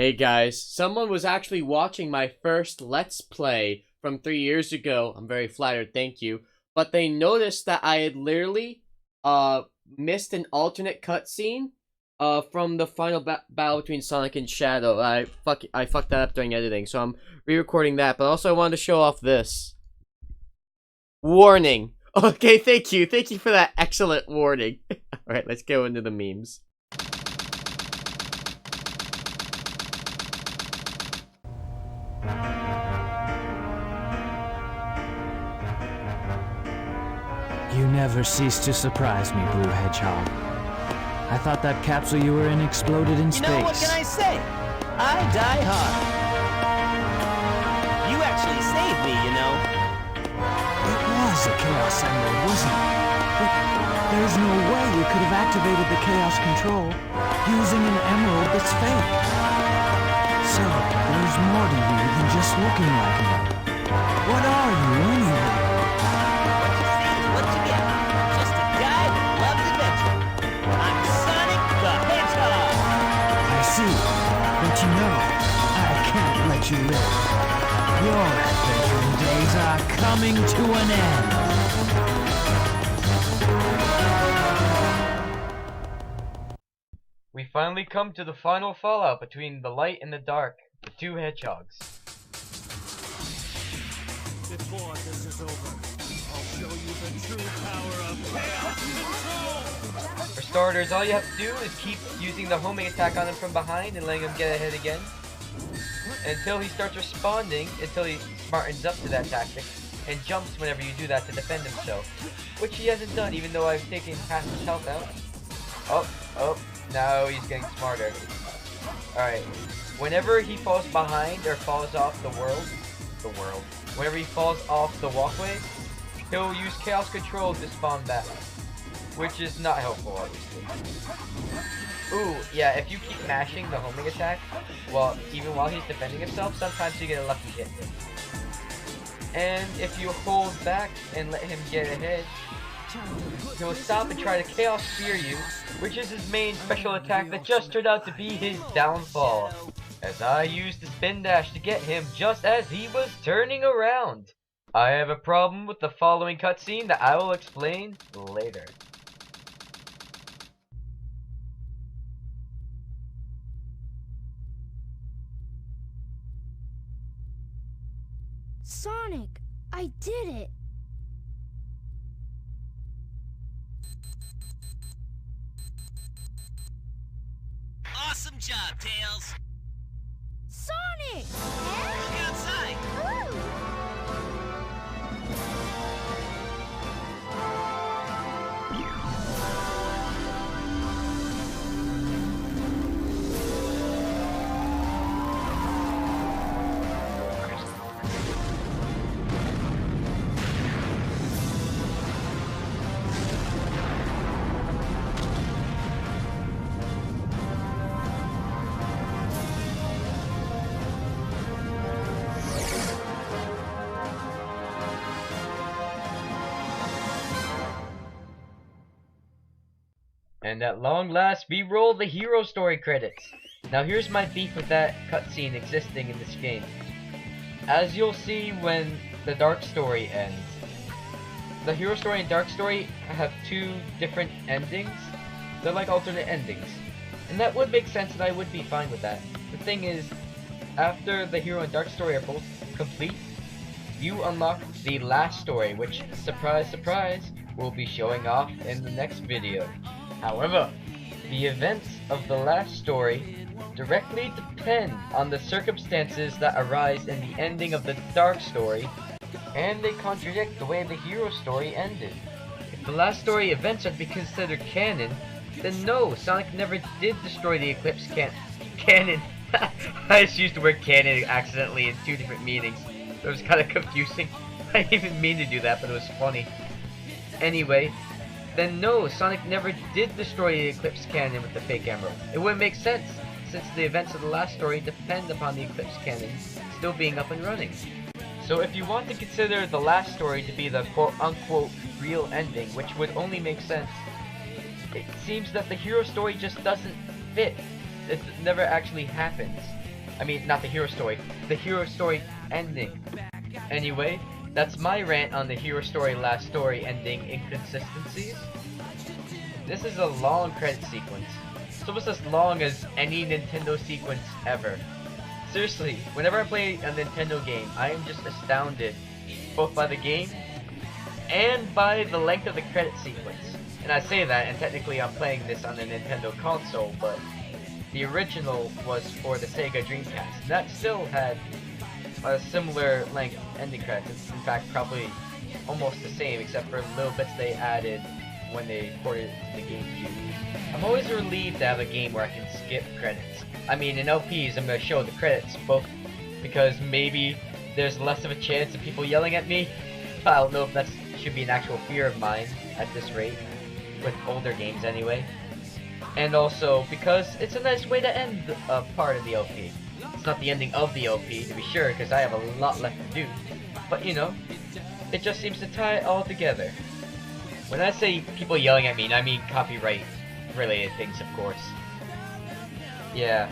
Hey guys, someone was actually watching my first Let's Play from 3 years ago. I'm very flattered, thank you. But they noticed that I had literally missed an alternate cutscene from the final battle between Sonic and Shadow. I fucked that up during editing, so I'm re-recording that. But also I wanted to show off this. Warning! Okay, thank you for that excellent warning. Alright, let's go into the memes. You never cease to surprise me, Blue Hedgehog. I thought that capsule you were in exploded in space. You know, what can I say? I die hard. You actually saved me, you know. It was a Chaos Emerald, wasn't it? But there's no way you could have activated the Chaos Control using an emerald that's fake. So, there's more to you than just looking like me. What are you, anyway? What you get? Just a guy that loves adventure. I'm Sonic the Hedgehog. I see, but you know, I can't let you live. Your adventuring days are coming to an end. We finally come to the final fallout between the light and the dark, the two hedgehogs. Before this is over, I'll show you the true power of chaos control! For starters, all you have to do is keep using the homing attack on him from behind and letting him get ahead again. Until he starts responding, until he smartens up to that tactic, and jumps whenever you do that to defend himself. Which he hasn't done, even though I've taken half his health out. Oh, now he's getting smarter. Alright, whenever he falls behind or falls off whenever he falls off the walkway, he'll use Chaos Control to spawn back. Which is not helpful, obviously. Ooh, yeah, if you keep mashing the homing attack, even while he's defending himself, sometimes you get a lucky hit. And if you hold back and let him get ahead, he'll stop and try to Chaos Spear you, which is his main special attack that just turned out to be his downfall. As I used the spin dash to get him just as he was turning around. I have a problem with the following cutscene that I will explain later. Sonic, I did it! Awesome job, Tails. Sonic! Look outside. And at long last, we roll the hero story credits. Now here's my beef with that cutscene existing in this game. As you'll see when the dark story ends, the hero story and dark story have two different endings. They're like alternate endings. And that would make sense and I would be fine with that. The thing is, after the hero and dark story are both complete, you unlock the last story, which, surprise surprise, will be showing off in the next video. However, the events of the last story directly depend on the circumstances that arise in the ending of the dark story, and they contradict the way the hero story ended. If the last story events are to be considered canon, then no, Sonic never did destroy the Eclipse cannon. I just used the word canon accidentally in two different meanings. It was kind of confusing. I didn't even mean to do that, but it was funny. Anyway, then no, Sonic never did destroy the Eclipse Cannon with the fake emerald. It wouldn't make sense, since the events of the last story depend upon the Eclipse Cannon still being up and running. So if you want to consider the last story to be the quote-unquote real ending, which would only make sense, it seems that the hero story just doesn't fit. It never actually happens. I mean, not the hero story. The hero story ending. Anyway, that's my rant on the hero story last story ending inconsistencies. This is a long credit sequence. It's almost as long as any Nintendo sequence ever. Seriously, whenever I play a Nintendo game, I am just astounded both by the game and by the length of the credit sequence. And I say that, and technically I'm playing this on the Nintendo console, but the original was for the Sega Dreamcast. That still had a similar length ending credits. It's in fact probably almost the same, except for little bits they added when they ported it to the GameCube. I'm always relieved to have a game where I can skip credits. I mean, in LPs I'm going to show the credits, both because maybe there's less of a chance of people yelling at me. I don't know if that should be an actual fear of mine at this rate, with older games anyway. And also because it's a nice way to end a part of the LP. It's not the ending of the LP, to be sure, because I have a lot left to do. But you know, it just seems to tie it all together. When I say people yelling at me, I mean copyright related things, of course. Yeah,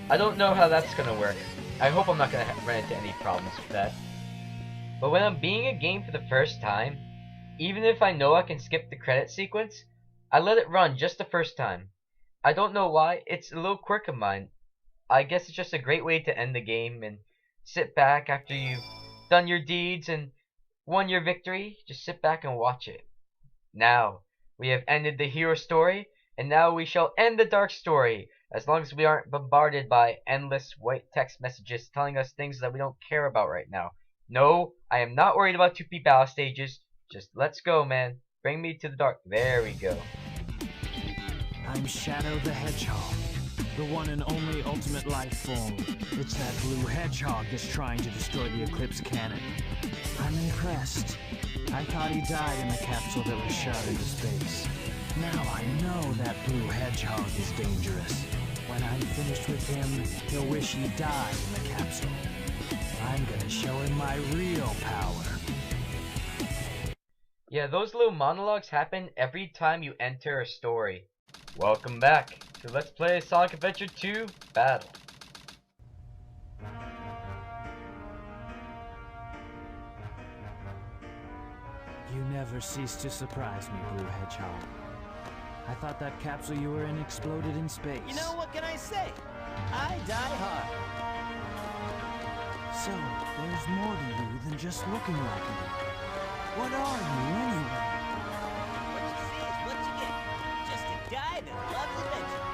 I don't know how that's gonna work. I hope I'm not gonna run into any problems with that. But when I'm beating a game for the first time, even if I know I can skip the credit sequence, I let it run just the first time. I don't know why, it's a little quirk of mine. I guess it's just a great way to end the game and sit back after you've done your deeds and won your victory. Just sit back and watch it. Now, we have ended the hero story, and now we shall end the dark story, as long as we aren't bombarded by endless white text messages telling us things that we don't care about right now. No, I am not worried about 2P battle stages. Just let's go, man. Bring me to the dark. There we go. I'm Shadow the Hedgehog, the one and only ultimate life form. It's that blue hedgehog that's trying to destroy the Eclipse cannon. I'm impressed. I thought he died in the capsule that was shot into space. Now I know that blue hedgehog is dangerous. When I'm finished with him, he'll wish he died in the capsule. I'm gonna show him my real power. Yeah, those little monologues happen every time you enter a story. Welcome back to Let's Play Sonic Adventure 2 Battle. You never cease to surprise me, Blue Hedgehog. I thought that capsule you were in exploded in space. You know, what can I say? I die hard. So, there's more to you than just looking like me. What are you, anyway? What you see is what you get. Just a guy that loves adventure.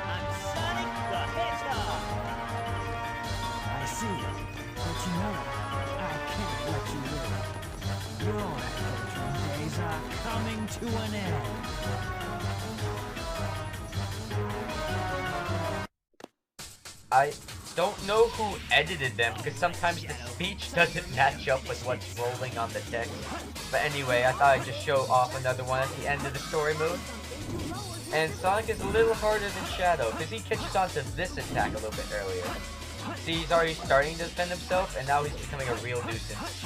I'm Sonic the Hedgehog. I see. But you know, I can't let you live. Your adventuring days are coming to an end. I don't know who edited them, because sometimes the speech doesn't match up with what's rolling on the text. But anyway, I thought I'd just show off another one at the end of the story mode. And Sonic is a little harder than Shadow, because he catches on to this attack a little bit earlier. See, he's already starting to defend himself, and now he's becoming a real nuisance.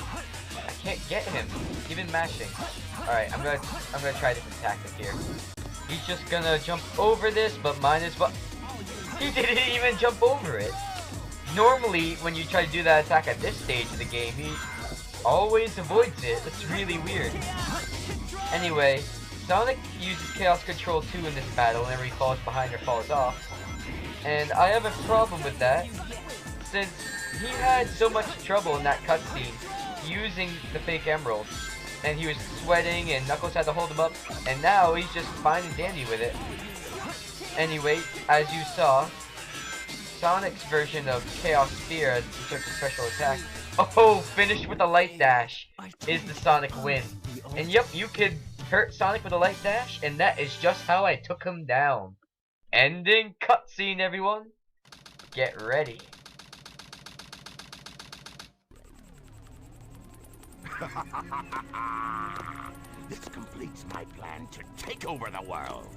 I can't get him, even mashing. Alright, I'm gonna try a different tactic here. He's just gonna jump over this, but mine is what. He didn't even jump over it. Normally, when you try to do that attack at this stage of the game, he always avoids it. That's really weird. Anyway, Sonic uses Chaos Control 2 in this battle whenever he falls behind or falls off. And I have a problem with that, since he had so much trouble in that cutscene using the fake emeralds. And he was sweating and Knuckles had to hold him up, and now he's just fine and dandy with it. Anyway, as you saw, Sonic's version of Chaos Sphere as such a special attack. Oh, finished with a light dash is the Sonic win. And yep, you could hurt Sonic with a light dash, and that is just how I took him down. Ending cutscene, everyone. Get ready. This completes my plan to take over the world.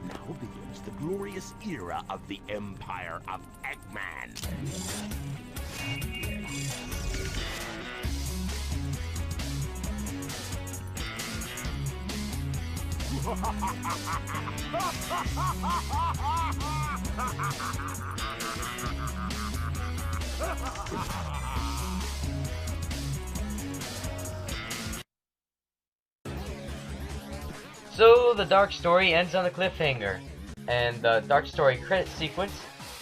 Now begins the glorious era of the Empire of Eggman. So the Dark Story ends on a cliffhanger, and the Dark Story credit sequence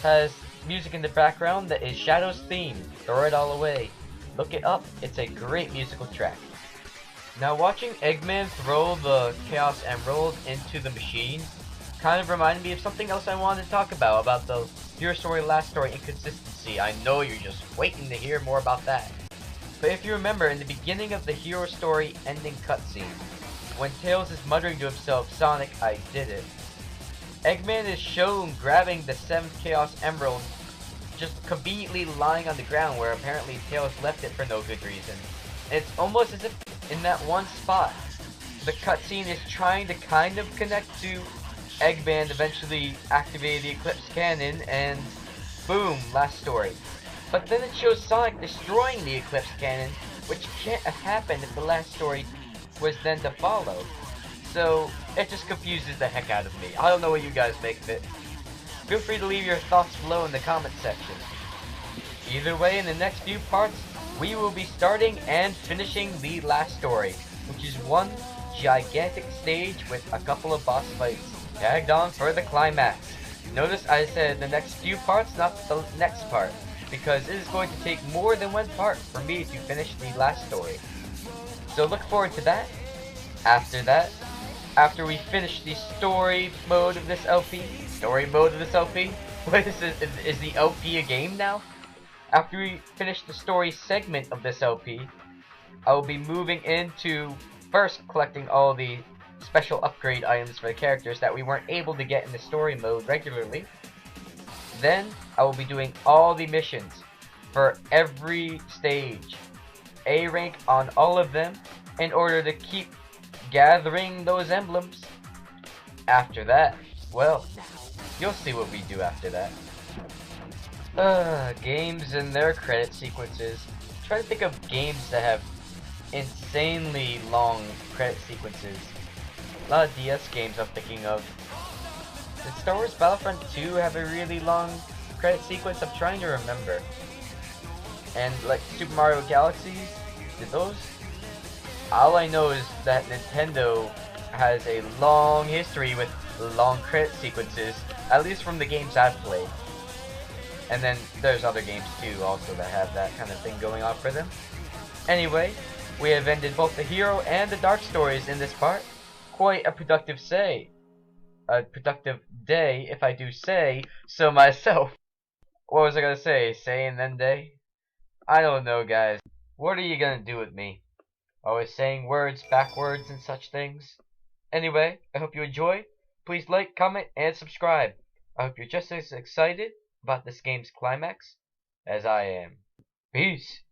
has music in the background that is Shadow's theme, Throw It All Away. Look it up, it's a great musical track. Now watching Eggman throw the Chaos Emerald into the machine kind of reminded me of something else I wanted to talk about the Hero Story Last Story inconsistency. I know you're just waiting to hear more about that. But if you remember, in the beginning of the Hero Story ending cutscene, when Tails is muttering to himself, Sonic, I did it, Eggman is shown grabbing the 7th Chaos Emerald, just conveniently lying on the ground where apparently Tails left it for no good reason. And it's almost as if in that one spot, the cutscene is trying to kind of connect to Eggman eventually activating the Eclipse Cannon and boom, last story. But then it shows Sonic destroying the Eclipse Cannon, which can't have happened if the last story was then to follow. So it just confuses the heck out of me. I don't know what you guys make of it. Feel free to leave your thoughts below in the comment section. Either way, in the next few parts, we will be starting and finishing the last story, which is one gigantic stage with a couple of boss fights tagged on for the climax. Notice I said the next few parts, not the next part, because it is going to take more than one part for me to finish the last story. So look forward to that. After we finish the story mode of this LP, what is this? Is the LP a game now? After we finish the story segment of this LP, I will be moving into first collecting all the special upgrade items for the characters that we weren't able to get in the story mode regularly. Then I will be doing all the missions for every stage, A rank on all of them, in order to keep gathering those emblems. After that, well, you'll see what we do after that. Games and their credit sequences. Try to think of games that have insanely long credit sequences. A lot of DS games I'm thinking of. Did Star Wars Battlefront 2 have a really long credit sequence? I'm trying to remember. And like Super Mario Galaxy, did those? All I know is that Nintendo has a long history with long credit sequences, at least from the games I've played. And then there's other games too also that have that kind of thing going on for them. Anyway, we have ended both the hero and the dark stories in this part. Quite a productive day, if I do say so myself. What was I gonna say? Say and then day? I don't know, guys. What are you gonna do with me? Always saying words backwards and such things. Anyway, I hope you enjoy. Please like, comment, and subscribe. I hope you're just as excited about this game's climax as I am. Peace.